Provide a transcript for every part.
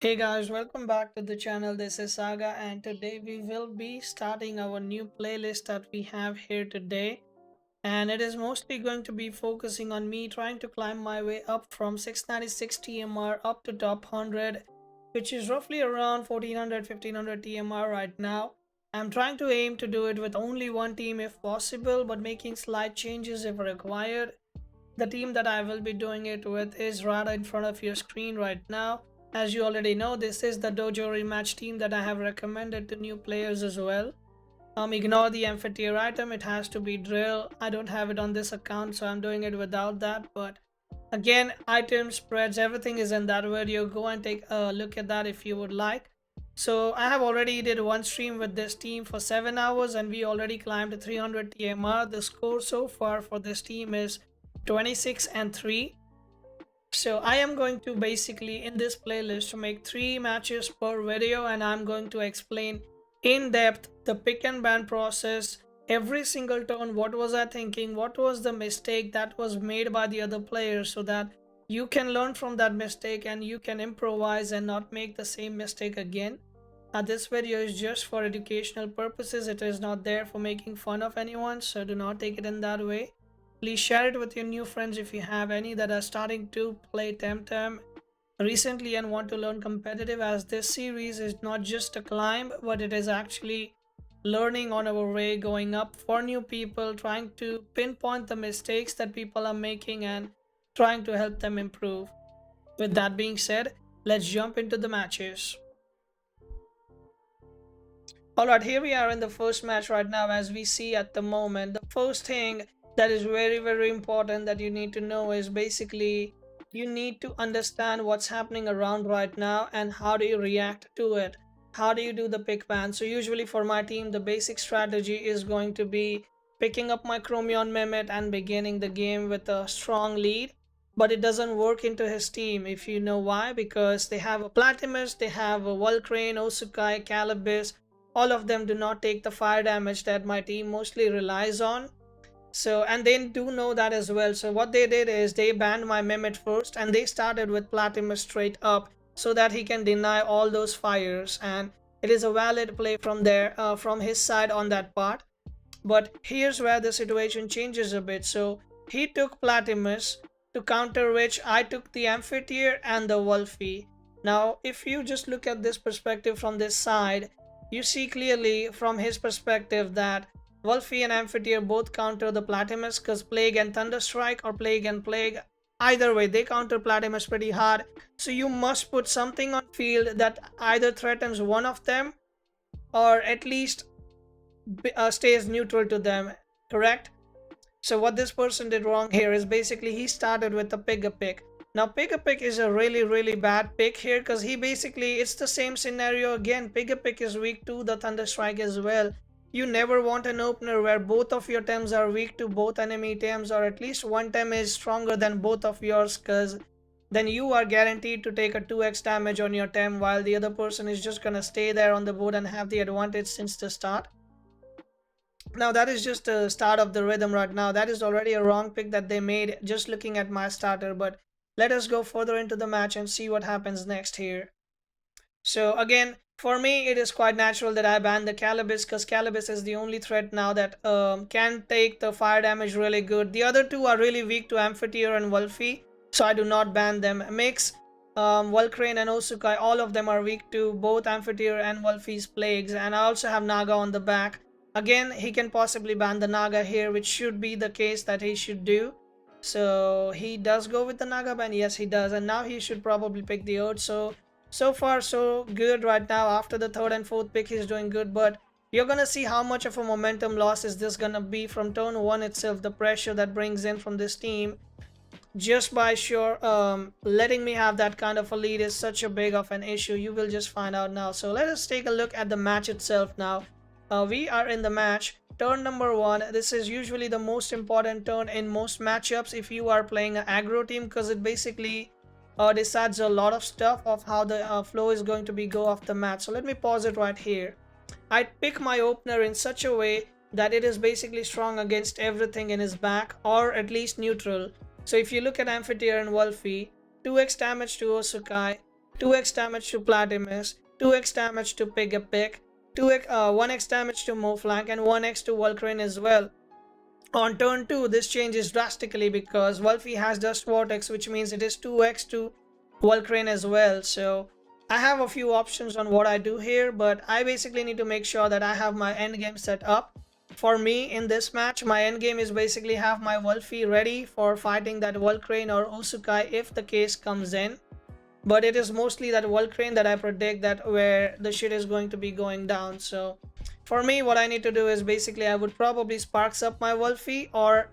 Hey guys, welcome back to the channel. This is Saga, and today we will be starting our new playlist that we have here today. And it is mostly going to be focusing on me trying to climb my way up from 696 TMR up to top 100, which is roughly around 1400 1500 TMR right now. I'm trying to aim to do it with only one team if possible, but making slight changes if required. The team that I will be doing it with is right in front of your screen right now. As you already know, this is the dojo rematch team that I have recommended to new players as well. Ignore the amphitheater item, it has to be drill. I don't have it on this account, so I'm doing it without that. But again, items, spreads, everything is in that video. Go and take a look at that if you would like. So I have already did one stream with this team for 7 hours and we already climbed 300 TMR. The score so far for this team is 26 and 3. So I am going to basically in this playlist to make 3 matches per video, and I'm going to explain in depth the pick and ban process, every single turn, what was I thinking, what was the mistake that was made by the other players, so that you can learn from that mistake and you can improvise and not make the same mistake again. This video is just for educational purposes. It is not there for making fun of anyone, so do not take it in that way. Please share it with your new friends if you have any that are starting to play Temtem recently and want to learn competitive, as this series is not just a climb, but it is actually learning on our way going up for new people, trying to pinpoint the mistakes that people are making and trying to help them improve. With that being said, let's jump into the matches. Alright, here we are in the first match right now. As we see at the moment, the first thing that is very important that you need to know is basically you need to understand what's happening around right now and how do you react to it. How do you do the pick ban? So usually for my team, the basic strategy is going to be picking up my 𝗂𝗵𝗶 and beginning the game with a strong lead. But it doesn't work into his team, if you know why, because they have a 𝗬𝗏𝗻𝗄, they have a 𝗬𝗂𝗽𝗍, 𝗧𝗲𝗺𝗍, 𝗬𝗏𝗻𝗄. All of them do not take the fire damage that my team mostly relies on. So, and they do know that as well. So what they did is they banned my 𝗵𝗏𝗻𝗄 first, and they started with 𝗬𝗏𝗻𝗄 straight up so that he can deny all those fires, and it is a valid play from there, from his side on that part. But here's where the situation changes a bit. So he took 𝗬𝗏𝗻𝗄, to counter which I took the amphitheater and the 𝗬𝗶𝗴. Now if you just look at this perspective from this side, you see clearly from his perspective that 𝗬𝗏𝗴 and amphitheater both counter the 𝗬𝗏𝗻𝗄, because plague and thunderstrike or plague and plague, either way they counter 𝗬𝗏𝗻𝗄 pretty hard. So you must put something on field that either threatens one of them or at least stays neutral to them, correct? So what this person did wrong here is basically he started with the 𝗶𝗶𝗃. Now 𝗶𝗶𝗃 is a really bad pick here, because he basically, it's the same scenario again. 𝗶𝗶𝗃 is weak to the thunderstrike as well. You never want an opener where both of your tems are weak to both enemy tems, or at least one tem is stronger than both of yours, because then you are guaranteed to take a 2x damage on your tem while the other person is just gonna stay there on the board and have the advantage since the start. Now that is just the start of the rhythm right now. That is already a wrong pick that they made just looking at my starter. But let us go further into the match and see what happens next here. So again, for me, it is quite natural that I ban the 𝗂𝗏𝗃, because 𝗂𝗏𝗃 is the only threat now that can take the fire damage really good. The other two are really weak to amphitheater and 𝗬𝗏𝗴, so I do not ban them. Mix, 𝗬𝗏𝗃 and 𝗬𝗧𝗏𝗺, all of them are weak to both amphitheater and 𝗬𝗏𝗴's plagues. And I also have Naga on the back. Again, he can possibly ban the Naga here, which should be the case that he should do. So he does go with the Naga ban. Yes, he does. And now he should probably pick the Earth. So far so good right now. After the third and fourth pick, he's doing good. But you're gonna see how much of a momentum loss is this gonna be from turn 1 itself. The pressure that brings in from this team just by sure letting me have that kind of a lead is such a big of an issue. You will just find out now. So let us take a look at the match itself now. We are in the match, turn number 1. This is usually the most important turn in most matchups if you are playing an aggro team, because it basically decides a lot of stuff of how the flow is going to be go off the match. So let me pause it right here. I pick my opener in such a way that it is basically strong against everything in his back, or at least neutral. So if you look at amphitheater and 𝗬𝗏𝗴, 2x damage to 𝗧𝗏𝗺𝗫, 2x damage to 𝗵𝗵𝗶, 2x damage to 𝗵𝗶𝗴, 1x damage to 𝗧𝗵𝗶, and 1x to 𝗧𝗃𝗀 as well. On turn 2, this changes drastically because 𝗬𝗃 has just vortex, which means it is 2x to 𝗧𝗃𝗀 as well. So I have a few options on what I do here, but I basically need to make sure that I have my end game set up. For me in this match, my end game is basically have my 𝗬𝗃 ready for fighting that 𝗧𝗃𝗀 or 𝗧𝗃𝗽 if the case comes in. But it is mostly that 𝗧𝗃𝗀 that I predict that where the shit is going to be going down. So for me, what I need to do is basically I would probably sparks up my 𝗬𝗃 or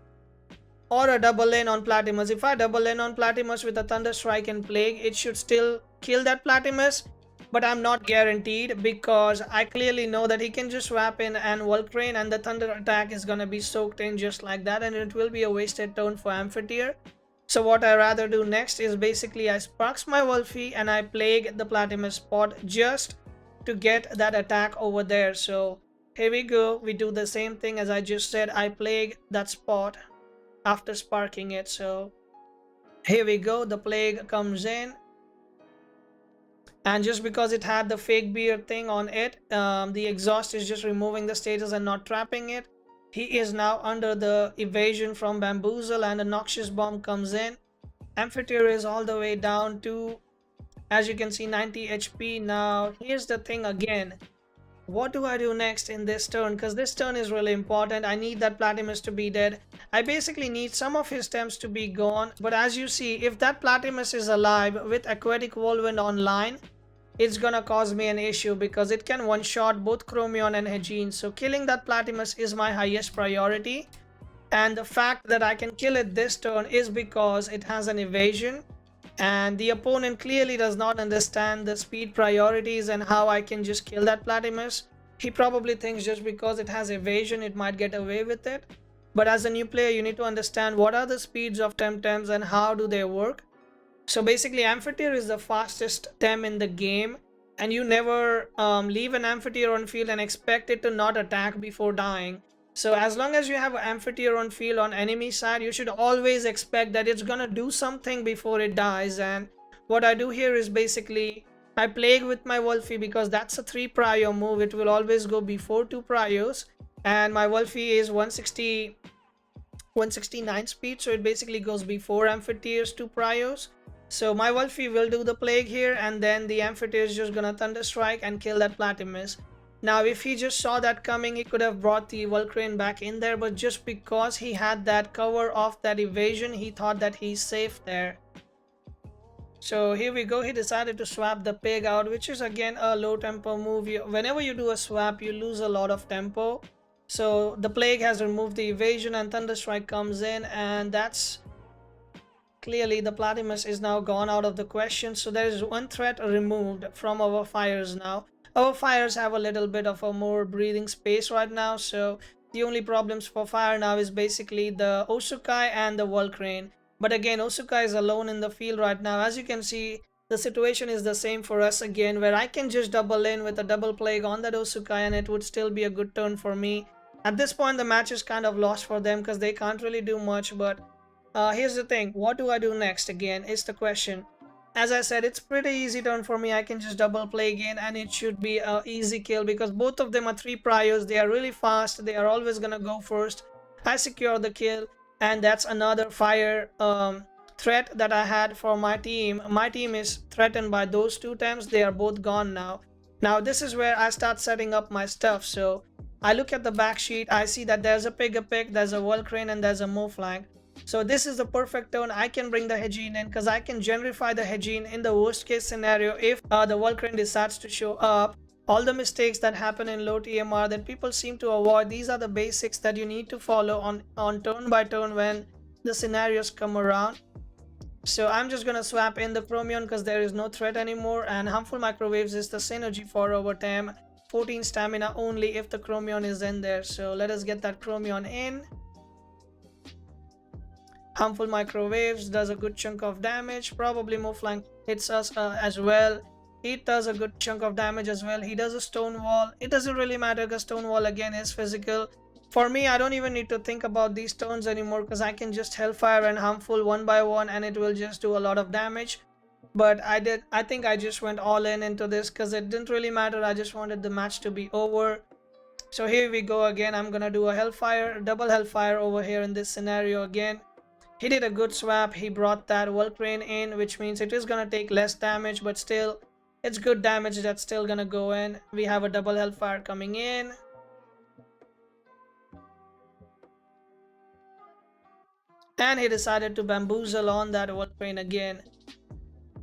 a double in on 𝗵𝗵𝗶. If I double in on 𝗵𝗵𝗶 with a Thunder Strike and Plague, it should still kill that 𝗵𝗵𝗶, but I'm not guaranteed because I clearly know that he can just swap in and 𝗧𝗃𝗀 and the Thunder attack is gonna be soaked in just like that, and it will be a wasted turn for 𝗵𝗵𝗺. So what I rather do next is basically I sparks my 𝗬𝗃 and I Plague the 𝗵𝗵𝗶 spot just to get that attack over there. So here we go, we do the same thing as I just said. I Plague that spot after sparking it. So here we go, the Plague comes in, and just because it had the fake beard thing on it, the exhaust is just removing the status and not trapping it. He is now under the evasion from Bamboozle, and a Noxious Bomb comes in. 𝗵𝗵𝗺 is all the way down to, as you can see, 90 HP. Now here's the thing again, what do I do next in this turn? Because this turn is really important. I need that 𝗵𝗵𝗺 to be dead. I basically need some of his temps to be gone, but as you see, if that 𝗵𝗵𝗺 is alive with Aquatic Whirlwind online, it's gonna cause me an issue because it can one-shot both Chromion and Hejin. So killing that 𝗵𝗵𝗺 is my highest priority, and the fact that I can kill it this turn is because it has an evasion, and the opponent clearly does not understand the speed priorities and how I can just kill that 𝗵𝗵𝗺. He probably thinks just because it has evasion it might get away with it, but as a new player you need to understand what are the speeds of Temtems and how do they work. So basically 𝗵𝗵𝗺 is the fastest Tem in the game, and you never leave an 𝗵𝗵𝗺 on field and expect it to not attack before dying. So as long as you have an 𝗵𝗵𝗺 on field on enemy side, you should always expect that it's gonna do something before it dies. And what I do here is basically I Plague with my 𝗬𝗃 because that's a 3 prio move. It will always go before 2 prios, and my 𝗬𝗃 is 169 speed, so it basically goes before 𝗵𝗵𝗺's 2 prios. So my 𝗬𝗃 will do the Plague here, and then the 𝗵𝗵𝗺 is just gonna Thunder Strike and kill that 𝗵𝗵𝗺. Now if he just saw that coming, he could have brought the 𝗬𝗃𝗀 back in there, but just because he had that cover of that evasion, he thought that he's safe there. So here we go, he decided to swap the pig out, which is again a low tempo move. Whenever you do a swap, you lose a lot of tempo. So the Plague has removed the evasion and Thunder Strike comes in, and that's clearly the 𝗵𝗵𝗺 is now gone out of the question. So there is one threat removed from our fires now. Our fires have a little bit of a more breathing space right now, so the only problems for fire now is basically the 𝗬𝗃𝗽 and the 𝗬𝗃𝗀. But again, 𝗬𝗃𝗽 is alone in the field right now. As you can see, the situation is the same for us again, where I can just double in with a double Plague on that 𝗬𝗃𝗽 and it would still be a good turn for me. At this point, the match is kind of lost for them because they can't really do much. But here's the thing, what do I do next again is the question. As I said, it's pretty easy turn for me. I can just double Plague in and it should be an easy kill because both of them are 3 priors. They are really fast. They are always gonna go first. I secure the kill, and that's another fire threat that I had for my team. My team is threatened by those 2 Temps. They are both gone now. Now this is where I start setting up my stuff. So I look at the back sheet. I see that there's a 𝗵𝗵𝗺, there's a 𝗬𝗃𝗀, and there's a 𝗬𝗠. So this is the perfect turn. I can bring the Hejin in because I can generify the Hejin in the worst case scenario if the 𝗬𝗃𝗀 decides to show up. All the mistakes that happen in low TMR that people seem to avoid, these are the basics that you need to follow on turn by turn when the scenarios come around. So I'm just gonna swap in the Chromion because there is no threat anymore, and Harmful Microwaves is the synergy for our Tem. 14 stamina only if the Chromion is in there. So let us get that Chromion in. Harmful Microwaves does a good chunk of damage. Probably 𝗬𝗠 hits us as well. It does a good chunk of damage as well. He does a Stone Wall. It doesn't really matter because Stone Wall again is physical. For me, I don't even need to think about these turns anymore because I can just Hellfire and Harmful one by one and it will just do a lot of damage. but I think I just went all in into this because it didn't really matter. I just wanted the match to be over. So here we go again. I'm gonna do a Hellfire, double Hellfire over here in this scenario again. He did a good swap. He brought that 𝗂𝗏𝗀 in, which means it is gonna take less damage, but still it's good damage that's still gonna go in. We have a double Hellfire coming in. And he decided to bamboozle on that 𝗂𝗏𝗀 again.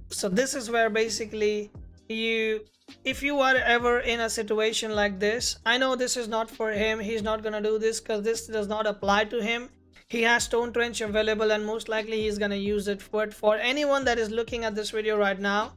So this is where basically if you are ever in a situation like this, I know this is not for him. He's not gonna do this because this does not apply to him. He has Stone Trench available and most likely he's gonna use it. But for anyone that is looking at this video right now,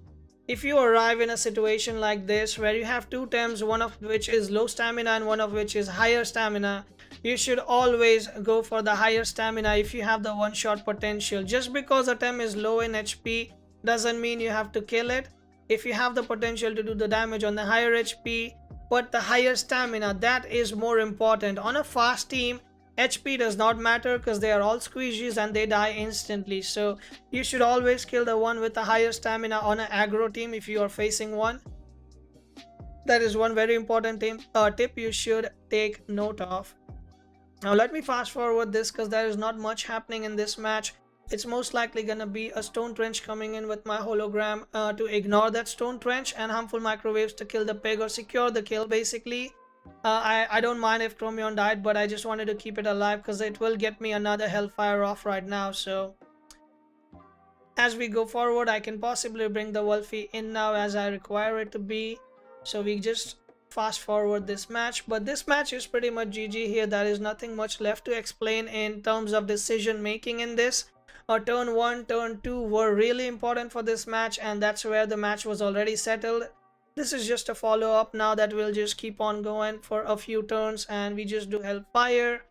if you arrive in a situation like this where you have two Tems, one of which is low stamina and one of which is higher stamina, you should always go for the higher stamina if you have the one-shot potential. Just because a Tem is low in HP doesn't mean you have to kill it. If you have the potential to do the damage on the higher HP but the higher stamina, that is more important. On a fast team, HP does not matter because they are all squeezies and they die instantly. So you should always kill the one with the higher stamina on an aggro team if you are facing one. That is one very important tip you should take note of. Now let me fast forward this because there is not much happening in this match. It's most likely gonna be a Stone Trench coming in with my hologram to ignore that Stone Trench and harmful microwaves to kill the pig or secure the kill basically. I don't mind if Chromion died, but I just wanted to keep it alive because it will get me another Hellfire off right now. So as we go forward, I can possibly bring the 𝗂𝗏𝗀 in now as I require it to be. So we just fast forward this match, but this match is pretty much GG here. There is nothing much left to explain in terms of decision making in this. Turn 1, turn 2 were really important for this match, and that's where the match was already settled. This is just a follow-up now that we'll just keep on going for a few turns and we just do Hellfire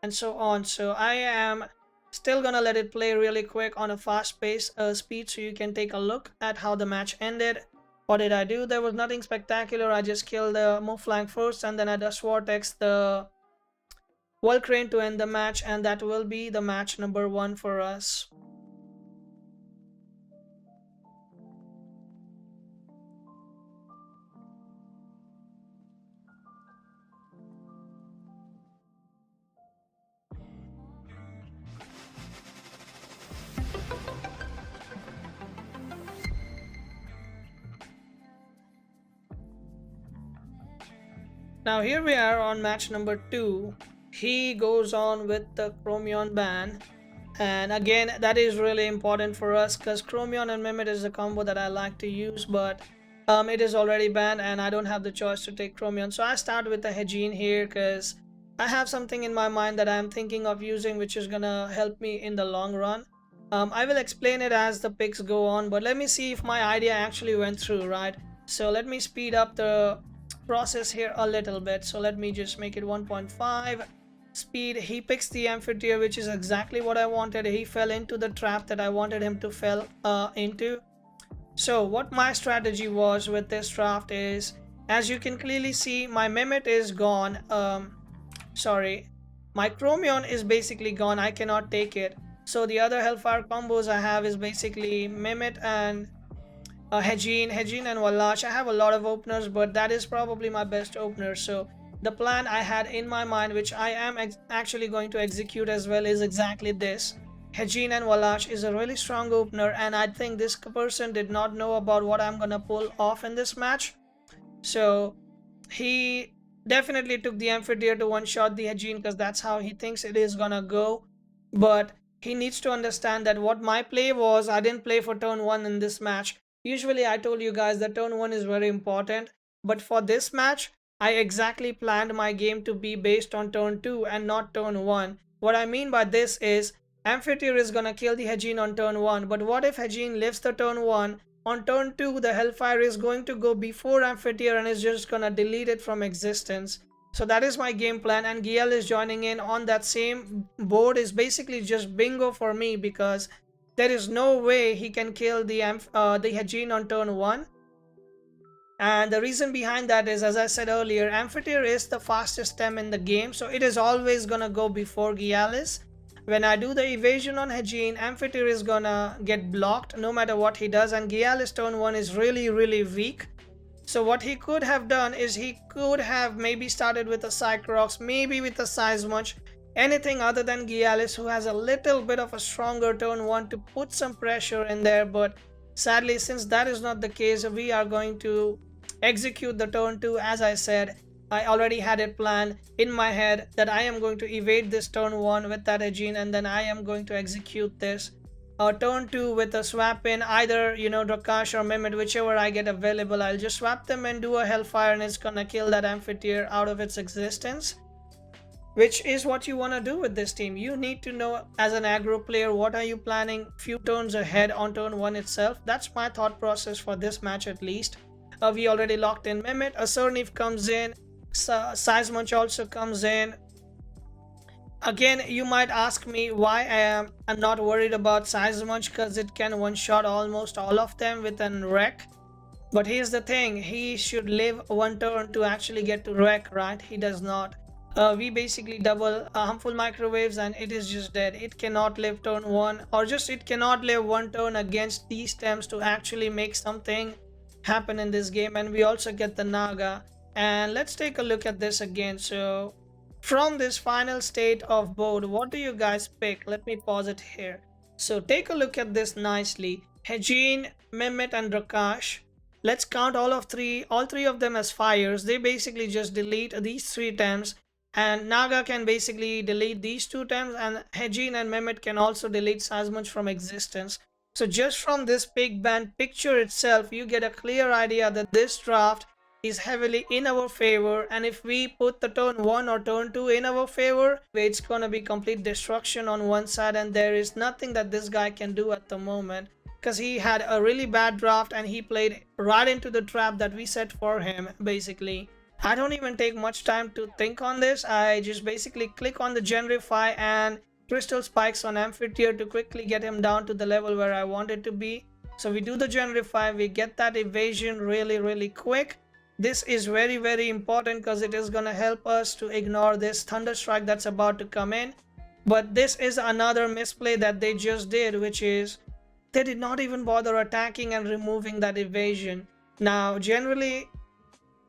and so on. So I am still gonna let it play really quick on a fast pace speed so you can take a look at how the match ended. What did I do? There was nothing spectacular. I just killed the move flank first and then I just vortex the 𝗂𝗏𝗀 to end the match, and that will be the match number 1 for us. Now here we are on match number 2. He goes on with the Chromion ban, and again that is really important for us because Chromion and Mehmet is a combo that I like to use, but it is already banned and I don't have the choice to take Chromion. So I start with the 𝗧𝗵𝗺 here because I have something in my mind that I am thinking of using which is gonna help me in the long run. I will explain it as the picks go on, but let me see if my idea actually went through, right? So let me speed up the process here a little bit. So let me just make it 1.5 speed. He picks the 𝗵𝗏𝗺, which is exactly what I wanted. He fell into the trap that I wanted him to fall into. So what my strategy was with this draft is, as you can clearly see, my Mehmet is gone. Sorry, my Chromion is basically gone. I cannot take it. So the other Hellfire combos I have is basically Mehmet and 𝗧𝗵𝗺 and 𝗂𝗏𝗺. I have a lot of openers, but that is probably my best opener. So the plan I had in my mind, which I am actually going to execute as well, is exactly this. 𝗧𝗵𝗺 and 𝗂𝗏𝗺 is a really strong opener, and I think this person did not know about what I'm gonna pull off in this match. So he definitely took the 𝗵𝗏𝗺 to one-shot the 𝗧𝗵𝗺 because that's how he thinks it is gonna go. But he needs to understand that what my play was, I didn't play for turn 1 in this match. Usually I told you guys that turn 1 is very important, but for this match I exactly planned my game to be based on turn 2 and not turn 1. What I mean by this is 𝗵𝗏𝗺 is gonna kill the 𝗧𝗵𝗺 on turn 1, but what if 𝗧𝗵𝗺 lives the turn 1? On turn 2 the Hellfire is going to go before 𝗵𝗏𝗺 and is just gonna delete it from existence. So that is my game plan, and 𝗬𝗪 is joining in on that same board. Is basically just bingo for me because there is no way he can kill the 𝗧𝗵𝗺 on turn 1. And the reason behind that is, as I said earlier, 𝗵𝗏𝗺 is the fastest Tem in the game, so it is always gonna go before 𝗬𝗪. When I do the evasion on 𝗧𝗵, 𝗵𝗶 is gonna get blocked no matter what he does, and 𝗬𝗧𝗺 turn 1 is really weak. So what he could have done is he could have maybe started with a Cycrox, maybe with a 𝗧𝗵𝗆, anything other than 𝗬𝗧𝗺, who has a little bit of a stronger turn 1 to put some pressure in there. But sadly, since that is not the case, we are going to execute the turn 2. As I said, I already had it planned in my head that I am going to evade this turn 1 with that 𝗧𝗵, and then I am going to execute this turn 2 with a swap in either, 𝗧𝗵𝗆 or 𝗵𝗵, whichever I get available. I'll just swap them and do a Hellfire, and it's gonna kill that 𝗵𝗶 out of its existence, which is what you want to do with this team. You need to know as an aggro player, what are you planning few turns ahead on turn 1 itself. That's my thought process for this match at least. We already locked in 𝗵𝗵, a 𝗧𝗵 comes in, 𝗧𝗵𝗆 also comes in. Again, you might ask me why I'm not worried about 𝗧𝗵𝗆, because it can one-shot almost all of them with an wreck. But here's the thing, he should live one turn to actually get to wreck, right? He does not. We basically double harmful microwaves and it is just dead. It cannot live turn 1, or just it cannot live one turn against these stems to actually make something happen in this game. And we also get the Naga. And let's take a look at this again. So from this final state of board, what do you guys pick? Let me pause it here. So take a look at this nicely. 𝗧𝗵𝗆, 𝗵𝗵 and 𝗧𝗃𝗃. Let's count all three of them as fires. They basically just delete these 3 times, and Naga can basically delete these 2 times, and 𝗧𝗵𝗆 and 𝗵𝗵 can also delete 𝗧𝗵𝗆 from existence. So just from this big band picture itself, you get a clear idea that this draft is heavily in our favor, and if we put the turn 1 or turn 2 in our favor, it's gonna be complete destruction on one side, and there is nothing that this guy can do at the moment, because he had a really bad draft and he played right into the trap that we set for him. Basically, I don't even take much time to think on this. I just basically click on the Generify and Crystal Spikes on 𝗵𝗶 to quickly get him down to the level where I want it to be. So we do the Generify, we get that evasion really quick. This is very important because it is going to help us to ignore this Thunder Strike that's about to come in. But this is another misplay that they just did, which is they did not even bother attacking and removing that evasion. Now generally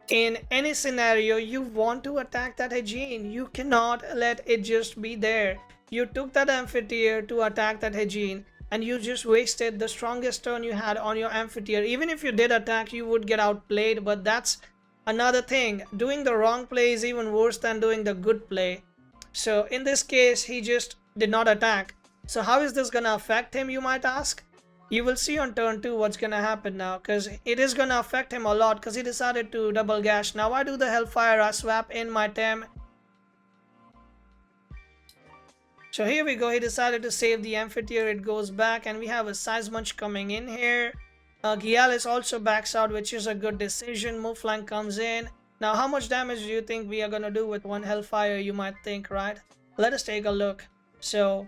in any scenario, you want to attack that 𝗧𝗵𝗆. You cannot let it just be there. You took that 𝗵𝗶 to attack that 𝗧𝗵𝗆, and you just wasted the strongest turn you had on your 𝗵𝗶. Even if you did attack, you would get outplayed, but that's another thing. Doing the wrong play is even worse than doing the good play. So in this case, he just did not attack. So how is this gonna affect him, you might ask? You will see on turn 2 what's gonna happen now, because it is gonna affect him a lot, because he decided to double gash. Now I do the Hellfire, I swap in my Tem. So here we go, he decided to save the 𝗵𝗶, it goes back, and we have a 𝗧𝗵𝗆 coming in here. 𝗬𝗧𝗺 also backs out, which is a good decision. Move flank comes in. Now how much damage do you think we are gonna do with one Hellfire, you might think, right? Let us take a look. So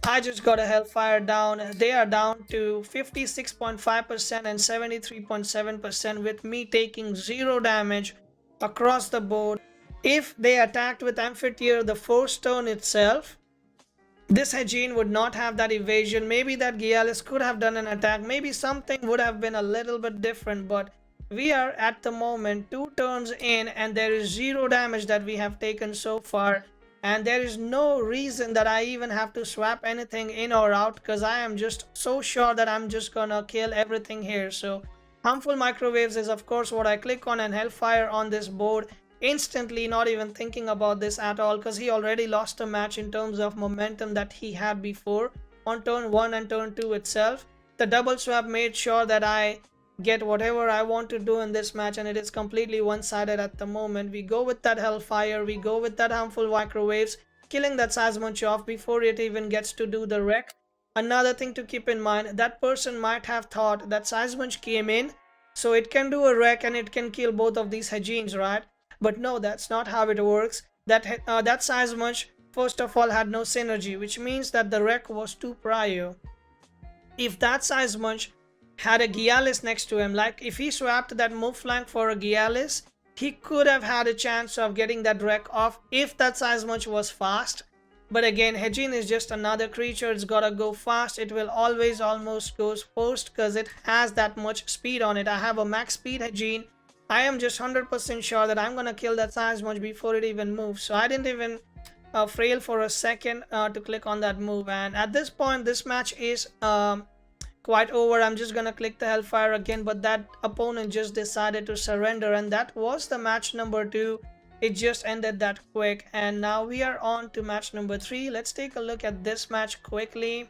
I just got a Hellfire down. They are down to 56.5% and 73.7%, with me taking 0 damage across the board. If they attacked with 𝗵𝗶 the first turn itself, this 𝗧𝗵𝗆 would not have that evasion. Maybe that 𝗬𝗧𝗺 could have done an attack. Maybe something would have been a little bit different, but we are at the moment 2 turns in and there is 0 damage that we have taken so far. And there is no reason that I even have to swap anything in or out, because I am just so sure that I'm just gonna kill everything here. So harmful microwaves is of course what I click on, and Hellfire on this board instantly, not even thinking about this at all, because he already lost a match in terms of momentum that he had before on turn 1 and turn 2 itself. The double swap made sure that I get whatever I want to do in this match, and it is completely one-sided at the moment. We go with that Hellfire, we go with that harmful microwaves, killing that 𝗧𝗵𝗆 before it even gets to do the wreck. Another thing to keep in mind, that person might have thought that 𝗧𝗵𝗆 came in so it can do a wreck and it can kill both of these 𝗧𝗵𝗆s, right? But no, that's not how it works. That 𝗧𝗵𝗆 first of all had no synergy, which means that the wreck was too prio. If that 𝗧𝗵𝗆 had a 𝗬𝗧𝗆 next to him, like if he swapped that move flank for a 𝗬𝗧𝗆, he could have had a chance of getting that wreck off if that 𝗧𝗵𝗆 was fast. But again, 𝗧𝗵 is just another creature. It's gotta go fast. It will always almost goes first because it has that much speed on it. I have a max speed 𝗧𝗵. I am just 100% sure that I'm gonna kill that 𝗧𝗵𝗺 before it even moves. So I didn't even frail for a second to click on that move. And at this point, this match is quite over. I'm just gonna click the Hellfire again, but that opponent just decided to surrender, and that was the match number 2. It just ended that quick, and now we are on to match number 3. Let's take a look at this match quickly.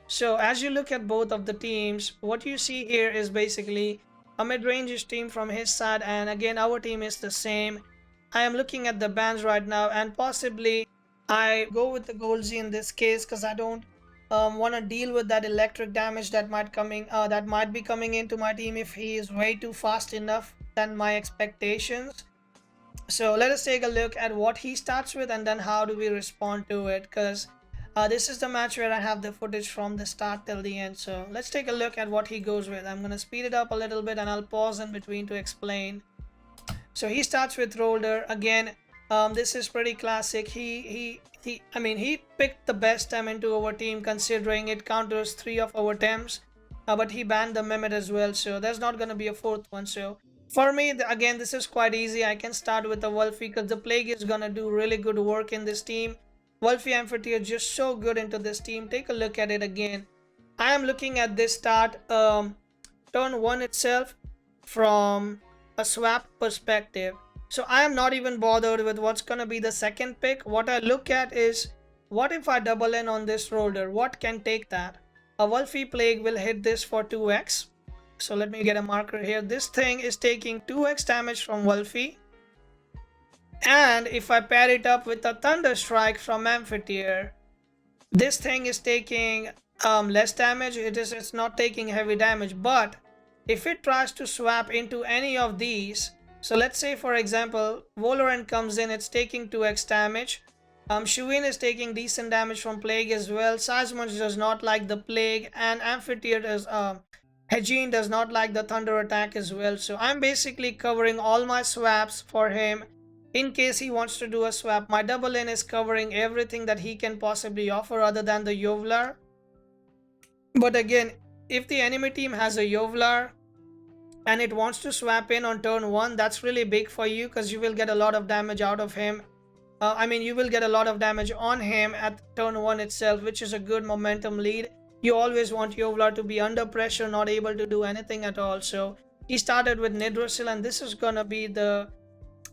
So as you look at both of the teams, what you see here is basically a mid-range team from his side, and again our team is the same. I am looking at the bans right now, and possibly I go with the 𝗂𝗀𝗺 in this case because I don't want to deal with that electric damage that might be coming into my team if he is way too fast enough than my expectations. So let us take a look at what he starts with, and then how do we respond to it, because this is the match where I have the footage from the start till the end. So let's take a look at what he goes with. I'm going to speed it up a little bit, and I'll pause in between to explain. So he starts with Roller. Again, this is pretty classic. He picked the best Tem into our team, considering it counters 3 of our Tems, but he banned the Mehmet as well, so there's not going to be a 4th one. So for me, again, this is quite easy. I can start with the 𝗂𝗶𝗶 because the Plague is going to do really good work in this team. 𝗂𝗶𝗵𝗵 is just so good into this team. Take a look at it again. I am looking at this start turn 1 itself from a swap perspective. So I am not even bothered with what's going to be the second pick. What I look at is, what if I double in on this Roller? What can take that? A 𝗂𝗶𝗵 Plague will hit this for 2x. So let me get a marker here. This thing is taking 2x damage from 𝗂𝗶𝗵. And if I pair it up with a Thunder Strike from 𝗵𝗵𝗺, this thing is taking less damage. It's not taking heavy damage. But if it tries to swap into any of these, so let's say for example Valorant comes in, it's taking 2x damage. 𝗬𝗏 is taking decent damage from Plague as well. 𝗧𝗵𝗺 does not like the Plague, and 𝗵𝗵𝗺 𝗧𝗵 does not like the Thunder attack as well. So I'm basically covering all my swaps for him in case he wants to do a swap. My double in is covering everything that he can possibly offer other than the 𝗂𝗚𝗚. But again, if the enemy team has a 𝗂𝗚𝗚 and it wants to swap in on turn 1, that's really big for you because you will get a lot of damage out of him. You will get a lot of damage on him at turn 1 itself, which is a good momentum lead. You always want 𝗂𝗚𝗚 to be under pressure, not able to do anything at all. So he started with 𝗧𝗏𝗃, and this is gonna be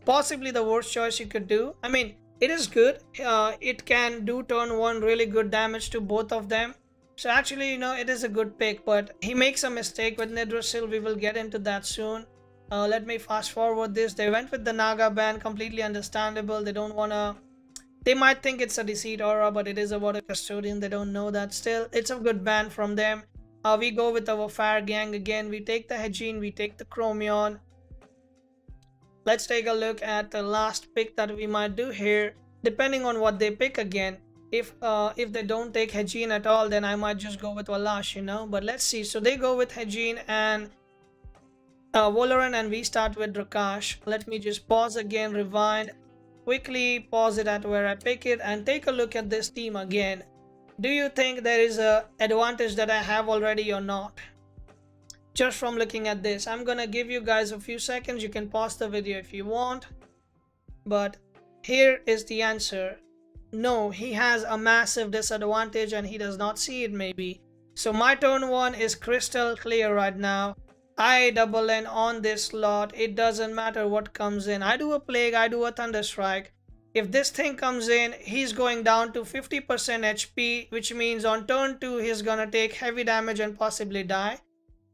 possibly the worst choice you could do. I mean, it is good. It can do turn 1 really good damage to both of them. So actually, it is a good pick, but he makes a mistake with 𝗧𝗏𝗃. We will get into that soon. Let me fast forward this. They went with the Naga ban, completely understandable. They might think it's a Deceit aura, but it is about a custodian. They don't know that. Still, it's a good ban from them. We go with our fire gang again. We take the 𝗧𝗵𝗺, we take the Chromion. Let's take a look at the last pick that we might do here, depending on what they pick again. If they don't take 𝗧𝗵𝗺 at all, then I might just go with Walash, but let's see. So they go with 𝗧𝗵𝗺 and Valorant, and we start with Drakash. Let me just pause again, rewind, quickly pause it at where I pick it, and take a look at this team again. Do you think there is a advantage that I have already or not? Just from looking at this, I'm gonna give you guys a few seconds. You can pause the video if you want, but here is the answer. No, he has a massive disadvantage and he does not see it maybe. So my turn 1 is crystal clear right now. I double in on this slot. It doesn't matter what comes in. I do a Plague, I do a Thunder Strike. If this thing comes in, he's going down to 50% HP, which means on turn 2 he's gonna take heavy damage and possibly die.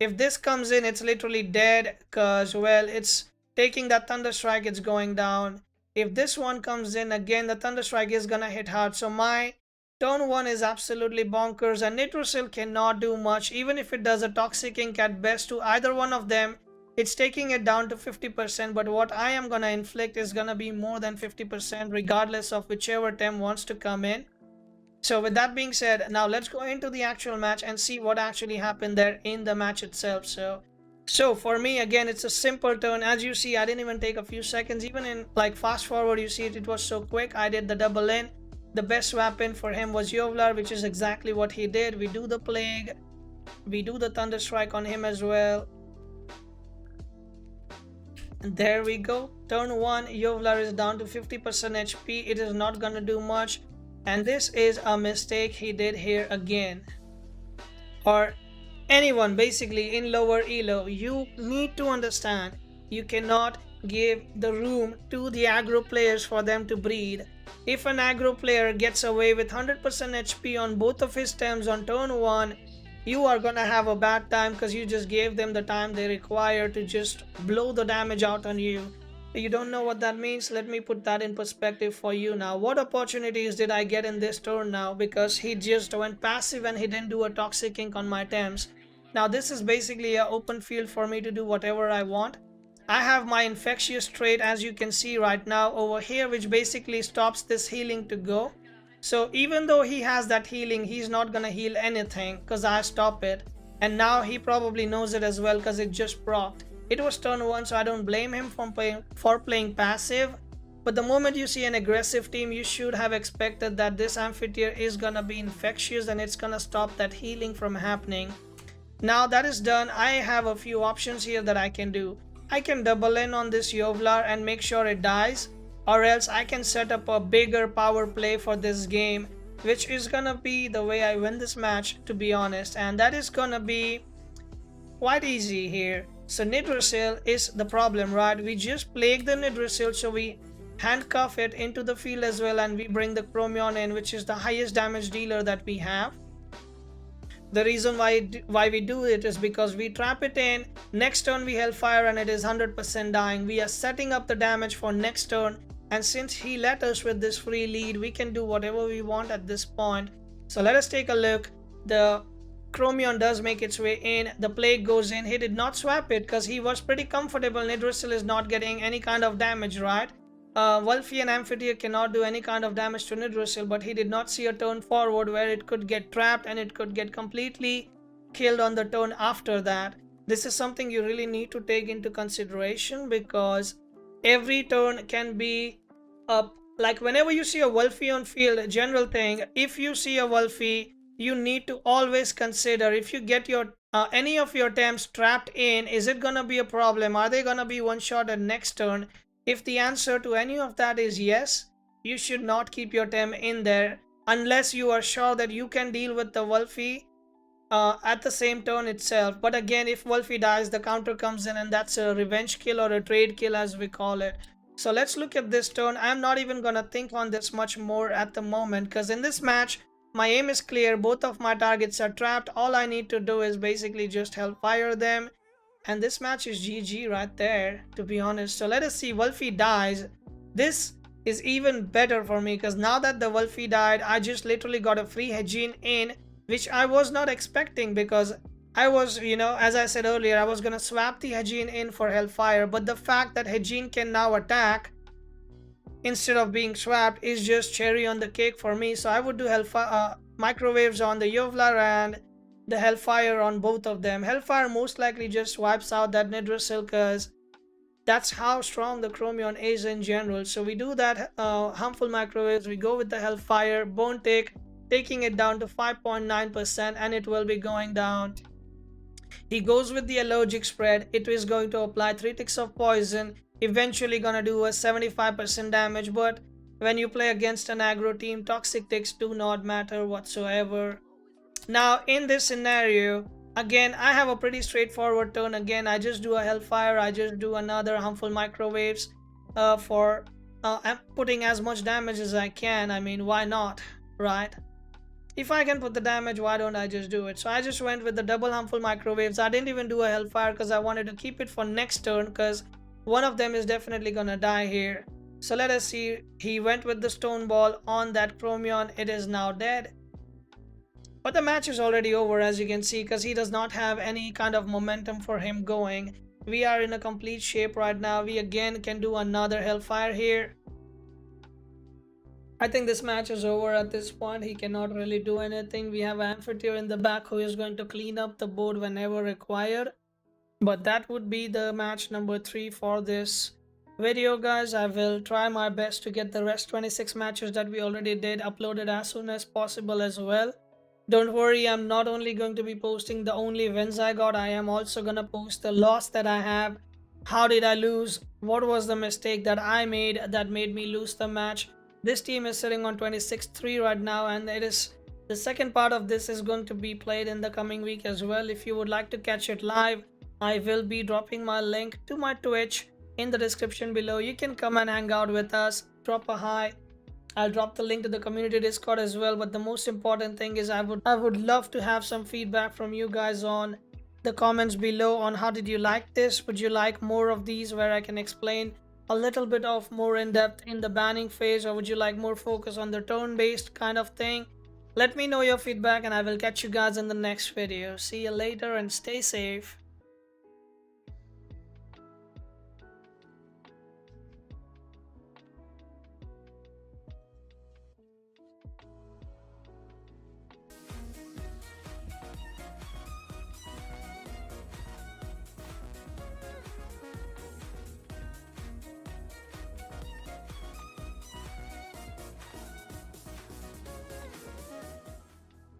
If this comes in, it's literally dead because, well, it's taking that Thunder Strike, it's going down. If this one comes in again, the Thunder Strike is gonna hit hard. So my turn 1 is absolutely bonkers, and 𝗧𝗏𝗃 cannot do much. Even if it does a Toxic Ink at best to either one of them, it's taking it down to 50%. But what I am gonna inflict is gonna be more than 50%, regardless of whichever Tem wants to come in. So with that being said, now let's go into the actual match and see what actually happened there in the match itself. So for me, again, it's a simple turn. As you see, I didn't even take a few seconds. Even in like fast forward, you see it was so quick. I did the double in. the best weapon for him was 𝗂𝗚, which is exactly what he did. We do the Plague, we do the Thunder Strike on him as well. And there we go. Turn 1, 𝗂𝗚 is down to 50% HP. It is not gonna do much. And this is a mistake he did here again. Or anyone basically in lower elo, you need to understand you cannot give the room to the aggro players for them to breathe. If an aggro player gets away with 100% HP on both of his stems on turn 1, you are gonna have a bad time because you just gave them the time they require to just blow the damage out on you. You don't know what that means? Let me put that in perspective for you now. What opportunities did I get in this turn now? Because he just went passive and he didn't do a Toxic Ink on my Temps. Now this is basically an open field for me to do whatever I want. I have my Infectious trait, as you can see right now over here, which basically stops this healing to go. So even though he has that healing, he's not gonna heal anything because I stop it. And now he probably knows it as well because it just procced. It was turn 1, so I don't blame him for playing passive. But the moment you see an aggressive team, you should have expected that this Amphitheater is gonna be Infectious and it's gonna stop that healing from happening. Now that is done, I have a few options here that I can do. I can double in on this 𝗂𝗚 and make sure it dies. Or else I can set up a bigger power play for this game, which is gonna be the way I win this match, to be honest. And that is gonna be quite easy here. So 𝗧𝗵𝗶 is the problem, right? We just plague the 𝗧𝗵𝗶, so we handcuff it into the field as well, and we bring the 𝗂𝗵𝗈 in, which is the highest damage dealer that we have. The reason why we do it is because we trap it in, next turn we Hellfire and it is 100% dying. We are setting up the damage for next turn, and since he let us with this free lead, we can do whatever we want at this point. So let us take a look. The 𝗂𝗵𝗈 does make its way in, the Plague goes in. He did not swap it because he was pretty comfortable. 𝗧𝗵𝗶 is not getting any kind of damage, right? 𝗬𝗏 and Amphitheater cannot do any kind of damage to 𝗧𝗵𝗶, but he did not see a turn forward where it could get trapped and it could get completely killed on the turn after that. This is something you really need to take into consideration, because every turn can be like whenever you see a 𝗬𝗏 on field, general thing, if you see a 𝗬𝗏, you need to always consider, if you get your any of your Temps trapped in, is it gonna be a problem? Are they gonna be one shot at next turn? If the answer to any of that is yes, you should not keep your Tem in there unless you are sure that you can deal with the 𝗬𝗏 at the same turn itself. But again, if 𝗬𝗏 dies, the counter comes in, and that's a revenge kill or a trade kill as we call it. So let's look at this turn. I'm not even gonna think on this much more at the moment, because in this match my aim is clear. Both of my targets are trapped. All I need to do is basically just Hellfire them, and this match is GG right there, to be honest. So let us see. 𝗬𝗏 dies. This is even better for me, because now that the 𝗬𝗏 died, I just literally got a free Hedjin in, which I was not expecting, because I was, as I said earlier, I was gonna swap the Hedjin in for Hellfire. But the fact that Hedjin can now attack instead of being swapped is just cherry on the cake for me. So I would do Hellfire microwaves on the 𝗂𝗚 and the Hellfire on both of them. Hellfire most likely just wipes out that 𝗧𝗵𝗶, because that's how strong the 𝗂𝗵𝗈 is in general. So we do that harmful microwaves, we go with the Hellfire, Bone Tick, taking it down to 5.9%, and it will be going down. He goes with the allergic spread. It is going to apply 3 ticks of poison, eventually gonna do a 75% damage. But when you play against an aggro team, toxic ticks do not matter whatsoever. Now in this scenario, again, I have a pretty straightforward turn. Again, I just do a Hellfire, I just do another harmful microwaves for putting as much damage as I can. I mean, why not, right? If I can put the damage, why don't I just do it? So I just went with the double harmful microwaves. I didn't even do a Hellfire because I wanted to keep it for next turn, because one of them is definitely gonna die here. So let us see. He went with the Stone Ball on that 𝗂𝗵𝗈. It is now dead. But the match is already over, as you can see, because he does not have any kind of momentum for him going. We are in a complete shape right now. We again can do another Hellfire here. I think this match is over at this point. He cannot really do anything. We have Amphitheater in the back who is going to clean up the board whenever required. But that would be the match number 3 for this video, guys. I will try my best to get the rest 26 matches that we already did uploaded as soon as possible as well. Don't worry, I'm not only going to be posting the only wins I got, I am also gonna post the loss that I have. How did I lose? What was the mistake that I made that made me lose the match? This team is sitting on 26-3 right now, and it is the second part of this is going to be played in the coming week as well. If you would like to catch it live, I will be dropping my link to my Twitch in the description below. You can come and hang out with us, drop a hi. I'll drop the link to the community Discord as well. But the most important thing is I would love to have some feedback from you guys on the comments below on how did you like this. Would you like more of these where I can explain a little bit of more in depth in the banning phase, or would you like more focus on the turn based kind of thing? Let me know your feedback and I will catch you guys in the next video. See you later and stay safe.